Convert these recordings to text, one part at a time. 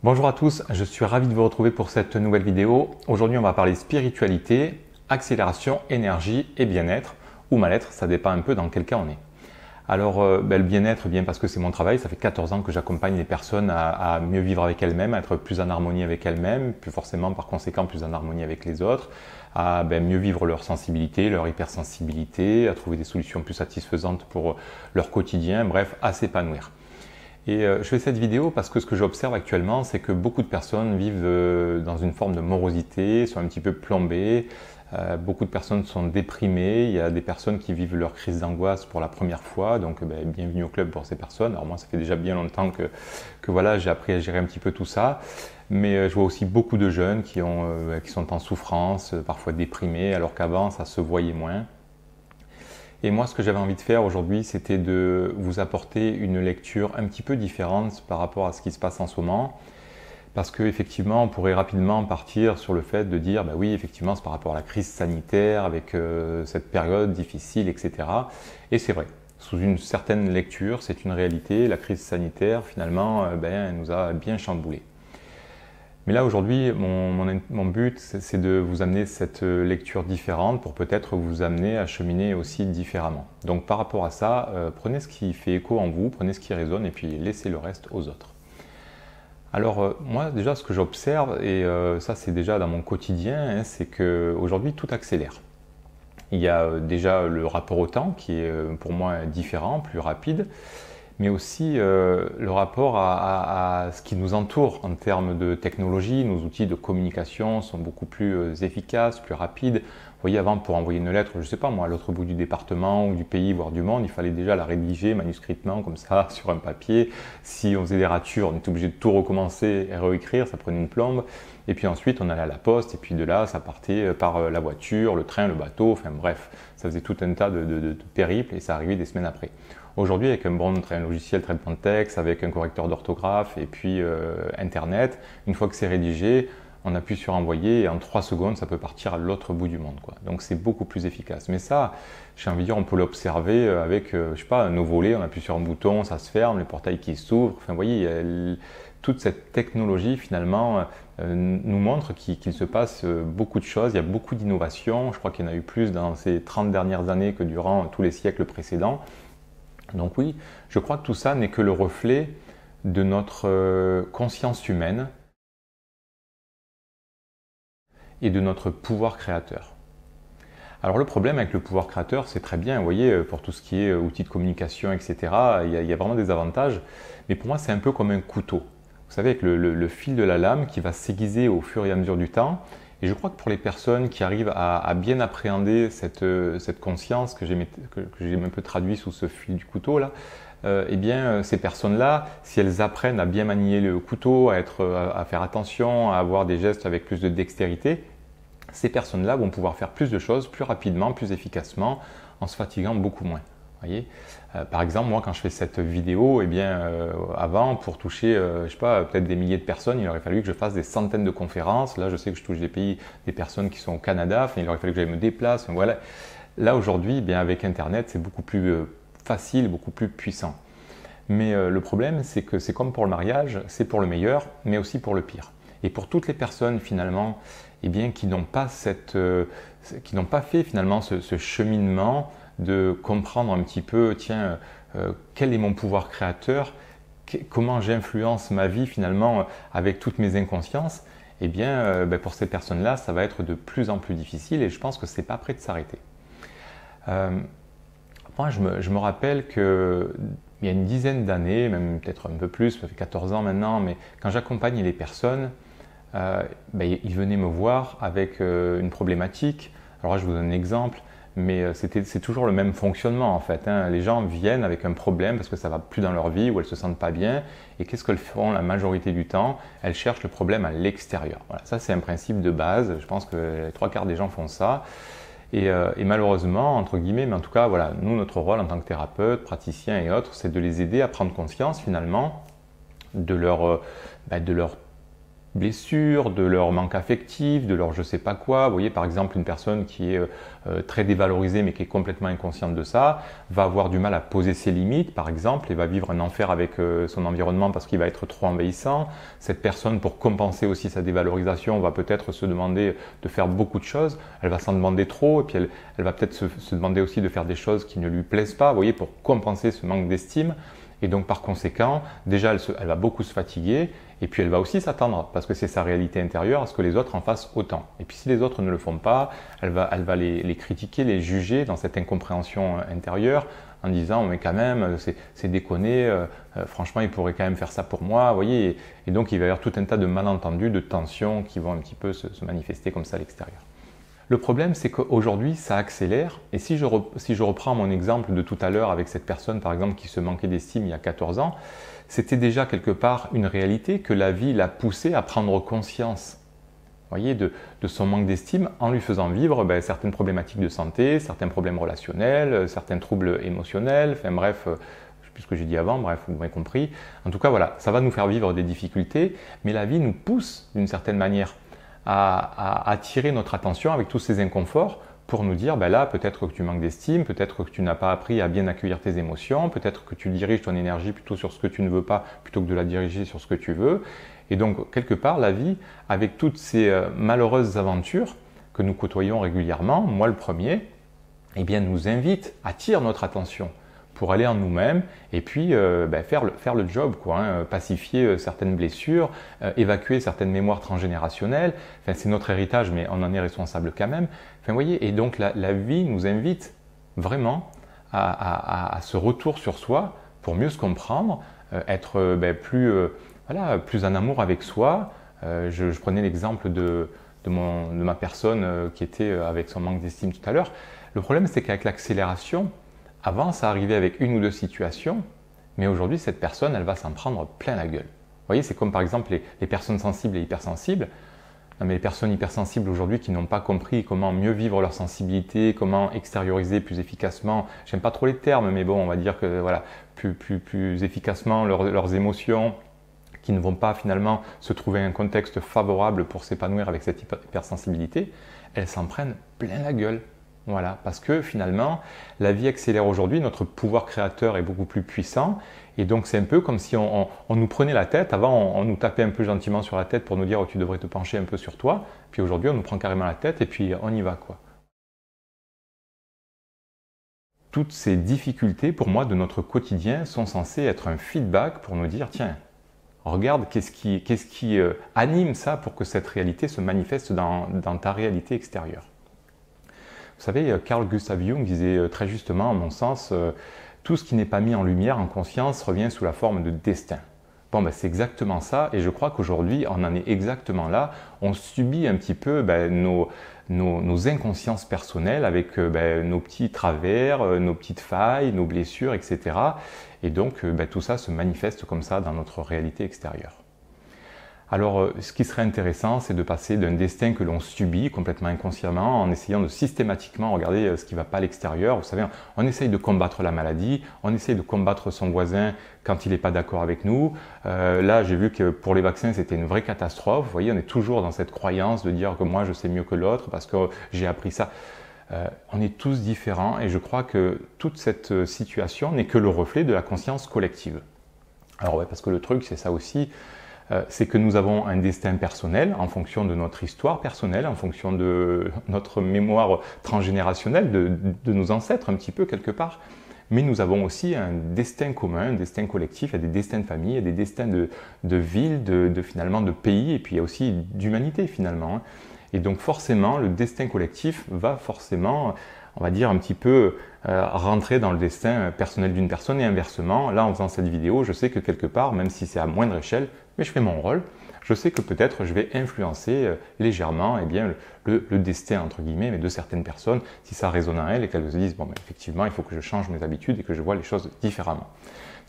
Bonjour à tous, je suis ravi de vous retrouver pour cette nouvelle vidéo. Aujourd'hui, on va parler spiritualité, accélération, énergie et bien-être, ou mal-être, ça dépend un peu dans quel cas on est. Alors, le bien-être, bien parce que c'est mon travail, ça fait 14 ans que j'accompagne les personnes à mieux vivre avec elles-mêmes, à être plus en harmonie avec elles-mêmes, plus forcément par conséquent plus en harmonie avec les autres, à mieux vivre leur sensibilité, leur hypersensibilité, à trouver des solutions plus satisfaisantes pour leur quotidien, bref, à s'épanouir. Et je fais cette vidéo parce que ce que j'observe actuellement, c'est que beaucoup de personnes vivent dans une forme de morosité, sont un petit peu plombées. Beaucoup de personnes sont déprimées. Il y a des personnes qui vivent leur crise d'angoisse pour la première fois. Donc, bienvenue au club pour ces personnes. Alors moi, ça fait déjà bien longtemps que voilà, j'ai appris à gérer un petit peu tout ça. Mais je vois aussi beaucoup de jeunes qui sont en souffrance, parfois déprimés, alors qu'avant, ça se voyait moins. Et moi, ce que j'avais envie de faire aujourd'hui, c'était de vous apporter une lecture un petit peu différente par rapport à ce qui se passe en ce moment. Parce qu'effectivement, on pourrait rapidement partir sur le fait de dire, bah oui, effectivement, c'est par rapport à la crise sanitaire, avec cette période difficile, etc. Et c'est vrai, sous une certaine lecture, c'est une réalité. La crise sanitaire, finalement, elle nous a bien chamboulés. Mais là aujourd'hui, mon but, c'est de vous amener cette lecture différente pour peut-être vous amener à cheminer aussi différemment. Donc par rapport à ça, prenez ce qui fait écho en vous, prenez ce qui résonne et puis laissez le reste aux autres. Alors moi déjà ce que j'observe, et ça c'est déjà dans mon quotidien, c'est qu'aujourd'hui tout accélère. Il y a déjà le rapport au temps qui est pour moi différent, plus rapide, mais aussi le rapport à ce qui nous entoure en termes de technologie. Nos outils de communication sont beaucoup plus efficaces, plus rapides. Vous voyez, avant, pour envoyer une lettre, je ne sais pas moi, à l'autre bout du département ou du pays, voire du monde, il fallait déjà la rédiger manuscritement, comme ça, sur un papier. Si on faisait des ratures, on était obligé de tout recommencer et réécrire, ça prenait une plombe. Et puis ensuite, on allait à la poste, et puis de là, ça partait par la voiture, le train, le bateau, enfin bref, ça faisait tout un tas de périples et ça arrivait des semaines après. Aujourd'hui, avec un logiciel traitement de texte, avec un correcteur d'orthographe et puis Internet, une fois que c'est rédigé, on appuie sur envoyer et en 3 secondes, ça peut partir à l'autre bout du monde, quoi. Donc c'est beaucoup plus efficace. Mais ça, j'ai envie de dire, on peut l'observer avec, je sais pas, nos volets, on appuie sur un bouton, ça se ferme, les portails qui s'ouvrent. Enfin, vous voyez, toute cette technologie finalement nous montre qu'il se passe beaucoup de choses, il y a beaucoup d'innovations. Je crois qu'il y en a eu plus dans ces 30 dernières années que durant tous les siècles précédents. Donc oui, je crois que tout ça n'est que le reflet de notre conscience humaine et de notre pouvoir créateur. Alors le problème avec le pouvoir créateur, c'est très bien, vous voyez, pour tout ce qui est outils de communication, etc., il y a vraiment des avantages, mais pour moi c'est un peu comme un couteau. Vous savez, avec le fil de la lame qui va s'aiguiser au fur et à mesure du temps. Et je crois que pour les personnes qui arrivent à bien appréhender cette conscience que j'ai un peu traduit sous ce fil du couteau là, eh bien ces personnes-là, si elles apprennent à bien manier le couteau, à faire attention, à avoir des gestes avec plus de dextérité, ces personnes-là vont pouvoir faire plus de choses plus rapidement, plus efficacement, en se fatiguant beaucoup moins. Voyez, par exemple, moi, quand je fais cette vidéo, eh bien, avant, pour toucher, je sais pas, peut-être des milliers de personnes, il aurait fallu que je fasse des centaines de conférences. Là, je sais que je touche des personnes qui sont au Canada. Enfin, il aurait fallu que j'aille me déplacer. Voilà. Là, aujourd'hui, eh bien, avec Internet, c'est beaucoup plus facile, beaucoup plus puissant. Mais le problème, c'est que c'est comme pour le mariage, c'est pour le meilleur, mais aussi pour le pire. Et pour toutes les personnes, finalement, eh bien, qui n'ont pas fait finalement ce cheminement de comprendre un petit peu, tiens, quel est mon pouvoir créateur, comment j'influence ma vie finalement avec toutes mes inconsciences, eh bien pour ces personnes-là, ça va être de plus en plus difficile et je pense que c'est pas prêt de s'arrêter. Moi, je me rappelle qu'il y a une dizaine d'années, même peut-être un peu plus, ça fait 14 ans maintenant, mais quand j'accompagnais les personnes, ils venaient me voir avec une problématique. Alors là, je vous donne un exemple. Mais c'est toujours le même fonctionnement en fait, hein. Les gens viennent avec un problème parce que ça ne va plus dans leur vie ou elles ne se sentent pas bien. Et qu'est-ce qu'elles font la majorité du temps? Elles cherchent le problème à l'extérieur. Voilà, ça c'est un principe de base. Je pense que les 3/4 des gens font ça. Et malheureusement, entre guillemets, mais en tout cas, voilà, nous, notre rôle en tant que thérapeute, praticien et autres, c'est de les aider à prendre conscience finalement de leur blessures, de leur manque affectif, de leur je sais pas quoi. Vous voyez, par exemple, une personne qui est très dévalorisée mais qui est complètement inconsciente de ça, va avoir du mal à poser ses limites, par exemple, et va vivre un enfer avec son environnement parce qu'il va être trop envahissant. Cette personne, pour compenser aussi sa dévalorisation, va peut-être se demander de faire beaucoup de choses. Elle va s'en demander trop, et puis elle va peut-être se demander aussi de faire des choses qui ne lui plaisent pas, vous voyez, pour compenser ce manque d'estime. Et donc par conséquent, déjà elle va beaucoup se fatiguer, et puis elle va aussi s'attendre, parce que c'est sa réalité intérieure, à ce que les autres en fassent autant. Et puis si les autres ne le font pas, elle va les critiquer, les juger dans cette incompréhension intérieure, en disant mais quand même c'est déconné, franchement il pourrait quand même faire ça pour moi, vous voyez. Et donc il va y avoir tout un tas de malentendus, de tensions qui vont un petit peu se manifester comme ça à l'extérieur. Le problème, c'est qu'aujourd'hui, ça accélère. Et si je reprends mon exemple de tout à l'heure avec cette personne, par exemple, qui se manquait d'estime il y a 14 ans, c'était déjà quelque part une réalité que la vie l'a poussé à prendre conscience, vous voyez, de son manque d'estime en lui faisant vivre certaines problématiques de santé, certains problèmes relationnels, certains troubles émotionnels, enfin bref, je ne sais plus ce que j'ai dit avant, bref, vous m'avez compris. En tout cas, voilà, ça va nous faire vivre des difficultés, mais la vie nous pousse d'une certaine manière à attirer notre attention avec tous ces inconforts pour nous dire, là, peut-être que tu manques d'estime, peut-être que tu n'as pas appris à bien accueillir tes émotions, peut-être que tu diriges ton énergie plutôt sur ce que tu ne veux pas, plutôt que de la diriger sur ce que tu veux. Et donc, quelque part, la vie, avec toutes ces malheureuses aventures que nous côtoyons régulièrement, moi le premier, eh bien, nous invite, attire notre attention pour aller en nous-mêmes et puis faire le job, quoi, hein, pacifier certaines blessures, évacuer certaines mémoires transgénérationnelles. Enfin, c'est notre héritage, mais on en est responsable quand même. Enfin, vous voyez, et donc la vie nous invite vraiment à ce retour sur soi pour mieux se comprendre, être plus en amour avec soi. Je prenais l'exemple de ma personne qui était avec son manque d'estime tout à l'heure. Le problème, c'est qu'avec l'accélération, avant, ça arrivait avec une ou deux situations, mais aujourd'hui, cette personne, elle va s'en prendre plein la gueule. Vous voyez, c'est comme par exemple les personnes sensibles et hypersensibles. Non, mais les personnes hypersensibles aujourd'hui qui n'ont pas compris comment mieux vivre leur sensibilité, comment extérioriser plus efficacement, j'aime pas trop les termes, mais bon, on va dire que voilà, plus efficacement leurs émotions, qui ne vont pas finalement se trouver un contexte favorable pour s'épanouir avec cette hypersensibilité, elles s'en prennent plein la gueule. Voilà, parce que finalement, la vie accélère aujourd'hui, notre pouvoir créateur est beaucoup plus puissant, et donc c'est un peu comme si on nous prenait la tête. Avant, on nous tapait un peu gentiment sur la tête pour nous dire oh, tu devrais te pencher un peu sur toi, puis aujourd'hui on nous prend carrément la tête et puis on y va, quoi. Toutes ces difficultés, pour moi, de notre quotidien sont censées être un feedback pour nous dire tiens, regarde qu'est-ce qui anime ça pour que cette réalité se manifeste dans ta réalité extérieure. Vous savez, Carl Gustav Jung disait très justement, à mon sens, tout ce qui n'est pas mis en lumière, en conscience, revient sous la forme de destin. Bon, c'est exactement ça, et je crois qu'aujourd'hui, on en est exactement là. On subit un petit peu nos inconsciences personnelles avec nos petits travers, nos petites failles, nos blessures, etc. Et donc, tout ça se manifeste comme ça dans notre réalité extérieure. Alors, ce qui serait intéressant, c'est de passer d'un destin que l'on subit complètement inconsciemment en essayant de systématiquement regarder ce qui ne va pas à l'extérieur. Vous savez, on essaye de combattre la maladie, on essaye de combattre son voisin quand il n'est pas d'accord avec nous. Là, j'ai vu que pour les vaccins, c'était une vraie catastrophe. Vous voyez, on est toujours dans cette croyance de dire que moi, je sais mieux que l'autre parce que j'ai appris ça. On est tous différents et je crois que toute cette situation n'est que le reflet de la conscience collective. Alors ouais, parce que le truc, c'est ça aussi. C'est que nous avons un destin personnel en fonction de notre histoire personnelle, en fonction de notre mémoire transgénérationnelle, de nos ancêtres un petit peu quelque part. Mais nous avons aussi un destin commun, un destin collectif, il y a des destins de famille, il y a des destins de ville, finalement de pays, et puis il y a aussi d'humanité finalement. Et donc forcément, le destin collectif va forcément, on va dire un petit peu rentrer dans le destin personnel d'une personne et inversement. Là, en faisant cette vidéo, je sais que quelque part, même si c'est à moindre échelle, mais je fais mon rôle, je sais que peut-être je vais influencer légèrement le destin, entre guillemets, mais de certaines personnes, si ça résonne en elles et qu'elles se disent, bon, effectivement, il faut que je change mes habitudes et que je vois les choses différemment.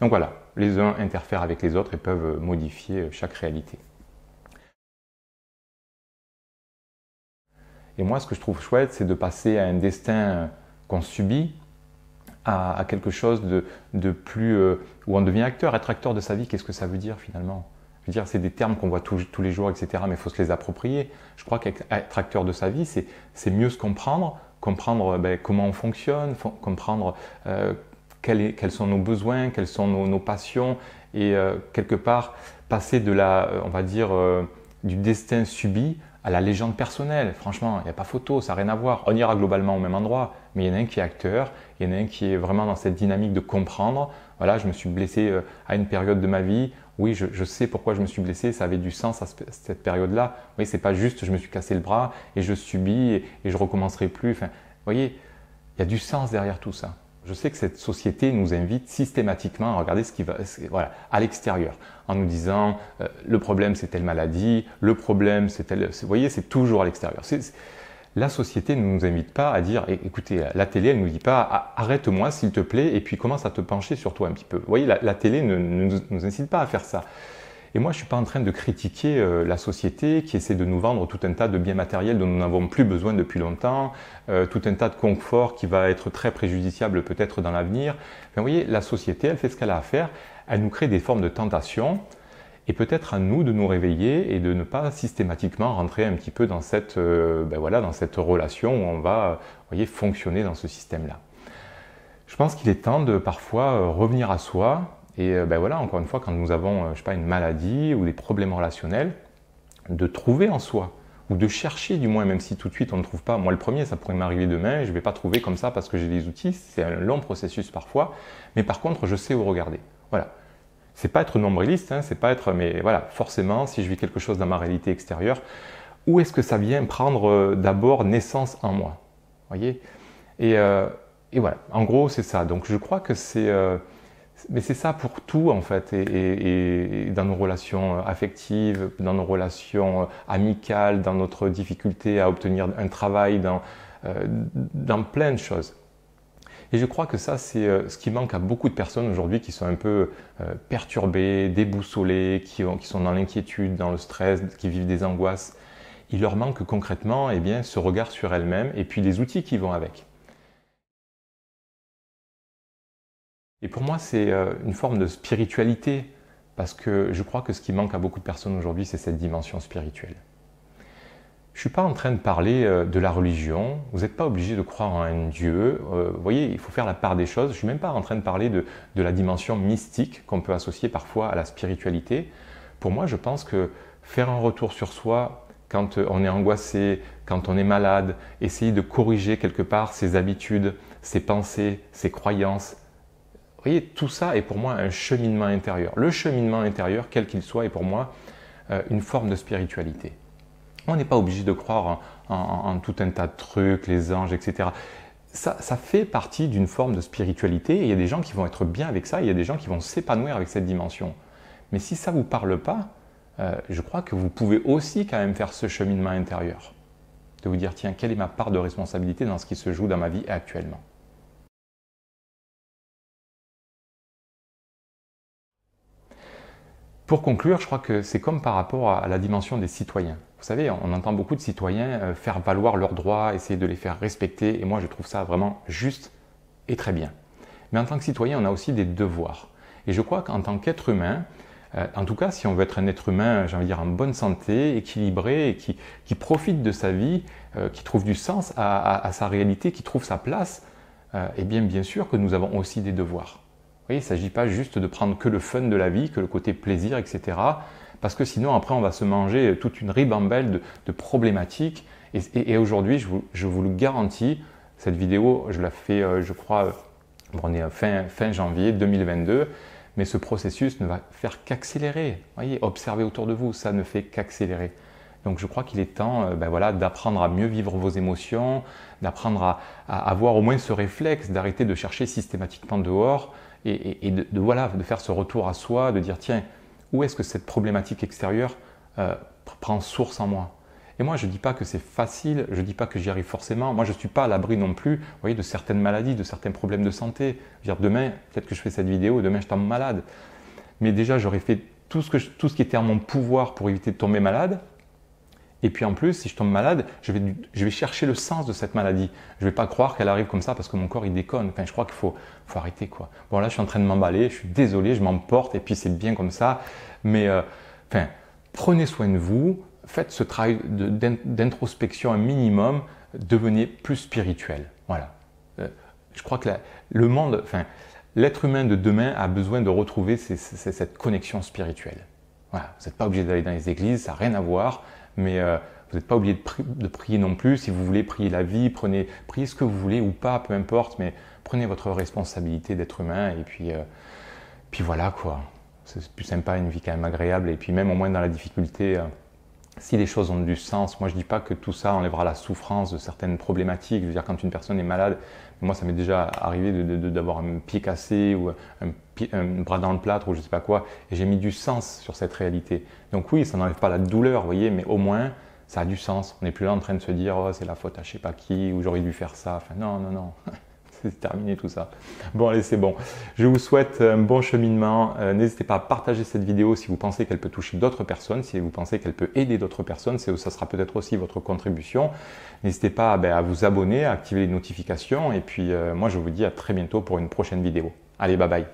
Donc voilà, les uns interfèrent avec les autres et peuvent modifier chaque réalité. Et moi, ce que je trouve chouette, c'est de passer à un destin qu'on subit à quelque chose de plus... où on devient acteur. Être acteur de sa vie, qu'est-ce que ça veut dire finalement ? Je veux dire, c'est des termes qu'on voit tous les jours, etc. Mais il faut se les approprier. Je crois qu'être acteur de sa vie, c'est mieux se comprendre, comprendre comment on fonctionne, comprendre quels sont nos besoins, quelles sont nos passions, et quelque part passer de on va dire, du destin subi à la légende personnelle. Franchement, il n'y a pas photo, ça n'a rien à voir. On ira globalement au même endroit, mais il y en a un qui est acteur, il y en a un qui est vraiment dans cette dynamique de comprendre. Voilà, je me suis blessé à une période de ma vie. Oui, je sais pourquoi je me suis blessé, ça avait du sens à cette période-là. Oui, c'est pas juste je me suis cassé le bras et je subis et je recommencerai plus. Enfin, vous voyez, il y a du sens derrière tout ça. Je sais que cette société nous invite systématiquement à regarder ce qui va voilà, à l'extérieur, en nous disant le problème c'est telle maladie, le problème c'est telle… Vous voyez, c'est toujours à l'extérieur. La société ne nous invite pas à dire, écoutez, la télé, elle ne nous dit pas arrête-moi s'il te plaît et puis commence à te pencher sur toi un petit peu. Vous voyez, la télé ne nous incite pas à faire ça. Et moi, je ne suis pas en train de critiquer la société qui essaie de nous vendre tout un tas de biens matériels dont nous n'avons plus besoin depuis longtemps, tout un tas de confort qui va être très préjudiciable peut-être dans l'avenir. Enfin, vous voyez, la société, elle fait ce qu'elle a à faire, elle nous crée des formes de tentation et peut-être à nous de nous réveiller et de ne pas systématiquement rentrer un petit peu dans cette, dans cette relation où on va fonctionner dans ce système-là. Je pense qu'il est temps de parfois revenir à soi. Et encore une fois, quand nous avons, je sais pas, une maladie ou des problèmes relationnels, de trouver en soi, ou de chercher du moins, même si tout de suite on ne trouve pas. Moi le premier, ça pourrait m'arriver demain, je ne vais pas trouver comme ça parce que j'ai des outils, c'est un long processus parfois, mais par contre je sais où regarder. Voilà. C'est pas être nombriliste, hein, c'est pas être, mais voilà, forcément, si je vis quelque chose dans ma réalité extérieure, où est-ce que ça vient prendre d'abord naissance en moi? Voyez, et voilà, en gros c'est ça. Donc je crois que mais c'est ça pour tout en fait, et dans nos relations affectives, dans nos relations amicales, dans notre difficulté à obtenir un travail, dans plein de choses. Et je crois que ça, c'est ce qui manque à beaucoup de personnes aujourd'hui qui sont un peu perturbées, déboussolées, qui sont dans l'inquiétude, dans le stress, qui vivent des angoisses. Il leur manque concrètement ce regard sur elles-mêmes et puis les outils qui vont avec. Et pour moi, c'est une forme de spiritualité, parce que je crois que ce qui manque à beaucoup de personnes aujourd'hui, c'est cette dimension spirituelle. Je ne suis pas en train de parler de la religion, vous n'êtes pas obligé de croire en un Dieu, vous voyez, il faut faire la part des choses. Je ne suis même pas en train de parler de la dimension mystique qu'on peut associer parfois à la spiritualité. Pour moi, je pense que faire un retour sur soi quand on est angoissé, quand on est malade, essayer de corriger quelque part ses habitudes, ses pensées, ses croyances, vous voyez, tout ça est pour moi un cheminement intérieur. Le cheminement intérieur, quel qu'il soit, est pour moi une forme de spiritualité. On n'est pas obligé de croire en tout un tas de trucs, les anges, etc. Ça fait partie d'une forme de spiritualité et il y a des gens qui vont être bien avec ça, il y a des gens qui vont s'épanouir avec cette dimension. Mais si ça ne vous parle pas, je crois que vous pouvez aussi quand même faire ce cheminement intérieur. De vous dire, tiens, quelle est ma part de responsabilité dans ce qui se joue dans ma vie actuellement ? Pour conclure, je crois que c'est comme par rapport à la dimension des citoyens. Vous savez, on entend beaucoup de citoyens faire valoir leurs droits, essayer de les faire respecter, et moi je trouve ça vraiment juste et très bien. Mais en tant que citoyen, on a aussi des devoirs. Et je crois qu'en tant qu'être humain, en tout cas si on veut être un être humain, j'ai envie de dire en bonne santé, équilibré, et qui profite de sa vie, qui trouve du sens à sa réalité, qui trouve sa place, bien sûr que nous avons aussi des devoirs. Vous voyez, il ne s'agit pas juste de prendre que le fun de la vie, que le côté plaisir, etc. Parce que sinon, après, on va se manger toute une ribambelle de problématiques. Et aujourd'hui, je vous le garantis, cette vidéo, je la fais, je crois, on est fin janvier 2022, mais ce processus ne va faire qu'accélérer. Vous voyez, observez autour de vous, ça ne fait qu'accélérer. Donc je crois qu'il est temps d'apprendre à mieux vivre vos émotions, d'apprendre à avoir au moins ce réflexe, d'arrêter de chercher systématiquement dehors, et de faire ce retour à soi, de dire tiens, où est-ce que cette problématique extérieure prend source en moi? Et moi, je ne dis pas que c'est facile, je ne dis pas que j'y arrive forcément. Moi, je ne suis pas à l'abri non plus, vous voyez, de certaines maladies, de certains problèmes de santé. Je veux dire, demain, peut-être que je fais cette vidéo, demain je tombe malade. Mais déjà, j'aurais fait tout ce qui était en mon pouvoir pour éviter de tomber malade. Et puis en plus, si je tombe malade, je vais chercher le sens de cette maladie. Je ne vais pas croire qu'elle arrive comme ça parce que mon corps il déconne. Enfin, je crois qu'il faut arrêter quoi. Bon là, je suis en train de m'emballer, je suis désolé, je m'emporte et puis c'est bien comme ça. Mais Enfin, prenez soin de vous, faites ce travail d'introspection un minimum, devenez plus spirituel. Voilà. Je crois que le monde, enfin, l'être humain de demain a besoin de retrouver cette connexion spirituelle. Voilà. Vous n'êtes pas obligé d'aller dans les églises, ça n'a rien à voir, mais vous n'êtes pas obligé de prier non plus. Si vous voulez prier la vie, priez ce que vous voulez ou pas, peu importe, mais prenez votre responsabilité d'être humain et puis voilà quoi. C'est plus sympa, une vie quand même agréable et puis même au moins dans la difficulté, si les choses ont du sens, moi je ne dis pas que tout ça enlèvera la souffrance de certaines problématiques. Je veux dire, quand une personne est malade, moi ça m'est déjà arrivé d'avoir un pied cassé ou un bras dans le plâtre ou je ne sais pas quoi, et j'ai mis du sens sur cette réalité. Donc oui, ça n'enlève pas la douleur, vous voyez, mais au moins ça a du sens. On n'est plus là en train de se dire oh, c'est la faute à je ne sais pas qui ou j'aurais dû faire ça. Enfin non, non, non. C'est terminé tout ça. Bon allez, c'est bon. Je vous souhaite un bon cheminement. N'hésitez pas à partager cette vidéo si vous pensez qu'elle peut toucher d'autres personnes, si vous pensez qu'elle peut aider d'autres personnes, ça sera peut-être aussi votre contribution. N'hésitez pas à vous abonner, à activer les notifications et puis moi je vous dis à très bientôt pour une prochaine vidéo. Allez, bye bye.